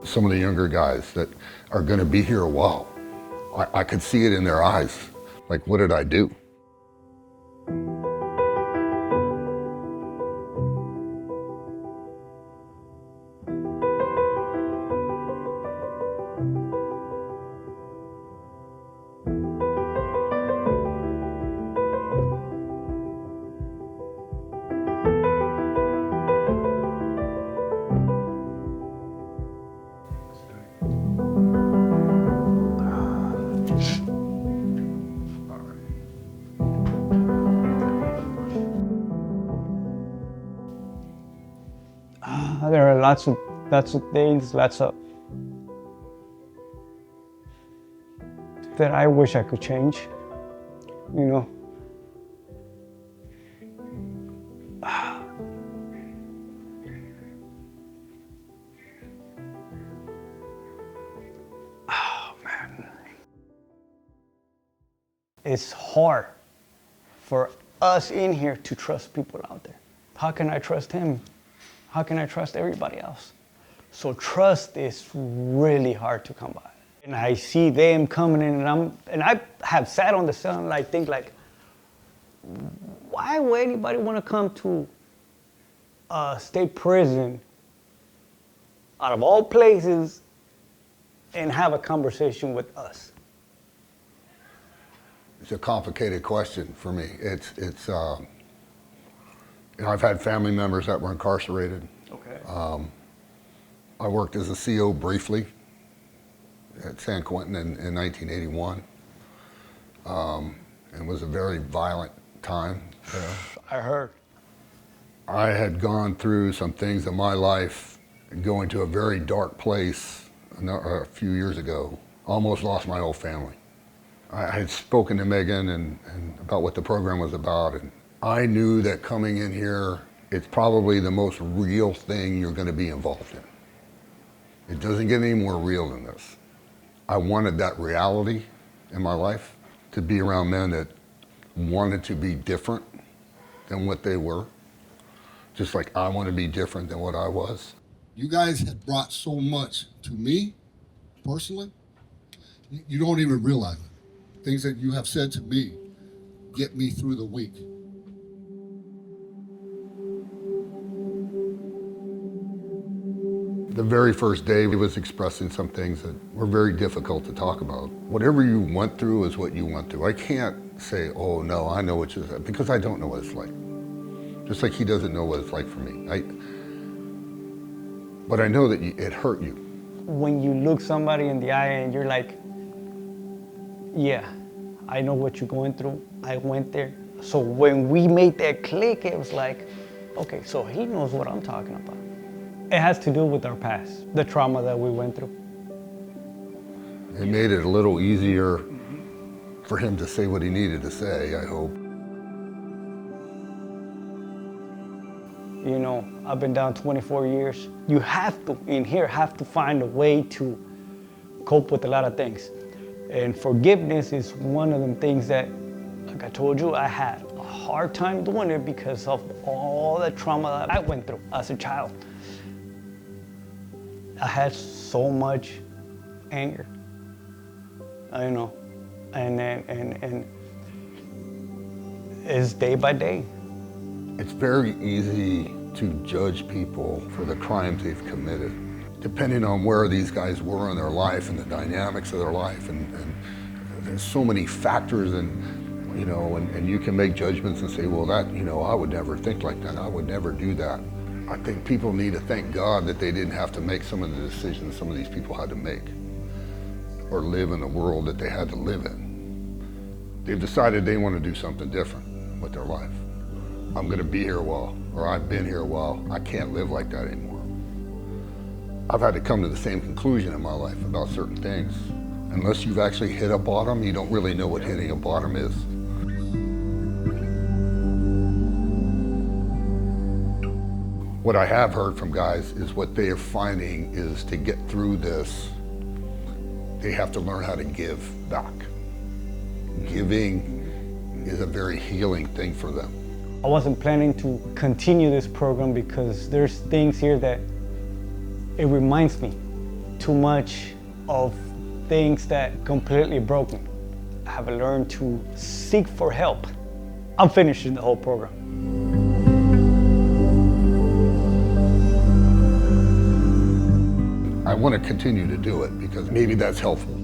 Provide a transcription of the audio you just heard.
Some of the younger guys that are going to be here a while, I could see it in their eyes. Like, what did I do? There are lots of things, lots of that I wish I could change, you know. Oh man. It's hard for us in here to trust people out there. How can I trust him? How can I trust everybody else? So trust is really hard to come by. And I see them coming in, and I have sat on the cell and I think like, why would anybody want to come to a state prison out of all places and have a conversation with us? It's a complicated question for me. You know, I've had family members that were incarcerated. Okay. I worked as a CO briefly at San Quentin in 1981. It was a very violent time there. I heard. I had gone through some things in my life, going to a very dark place a few years ago. Almost lost my whole family. I had spoken to Megan and about what the program was about, and I knew that coming in here, it's probably the most real thing you're going to be involved in. It doesn't get any more real than this. I wanted that reality in my life, to be around men that wanted to be different than what they were, just like I want to be different than what I was. You guys had brought so much to me, personally, you don't even realize it. Things that you have said to me get me through the week. The very first day, he was expressing some things that were very difficult to talk about. Whatever you went through is what you went through. I can't say, oh no, I know what you're, because I don't know what it's like. Just like he doesn't know what it's like for me. But I know that it hurt you. When you look somebody in the eye and you're like, yeah, I know what you're going through. I went there. So when we made that click, it was like, okay, so he knows what I'm talking about. It has to do with our past, the trauma that we went through. It made it a little easier for him to say what he needed to say, I hope. You know, I've been down 24 years. You have to, in here, have to find a way to cope with a lot of things. And forgiveness is one of them things that, like I told you, I had a hard time doing it because of all the trauma that I went through as a child. I had so much anger, you know, and it's day by day. It's very easy to judge people for the crimes they've committed, depending on where these guys were in their life and the dynamics of their life, and there's so many factors, and you know, and you can make judgments and say, well, that, you know, I would never think like that. I would never do that. I think people need to thank God that they didn't have to make some of the decisions some of these people had to make, or live in the world that they had to live in. They've decided they want to do something different with their life. I'm going to be here a while, or I've been here a while. I can't live like that anymore. I've had to come to the same conclusion in my life about certain things. Unless you've actually hit a bottom, you don't really know what hitting a bottom is. What I have heard from guys is what they are finding is to get through this, they have to learn how to give back. Giving is a very healing thing for them. I wasn't planning to continue this program because there's things here that it reminds me too much of things that completely broke me. I have learned to seek for help. I'm finishing the whole program. I want to continue to do it because maybe that's helpful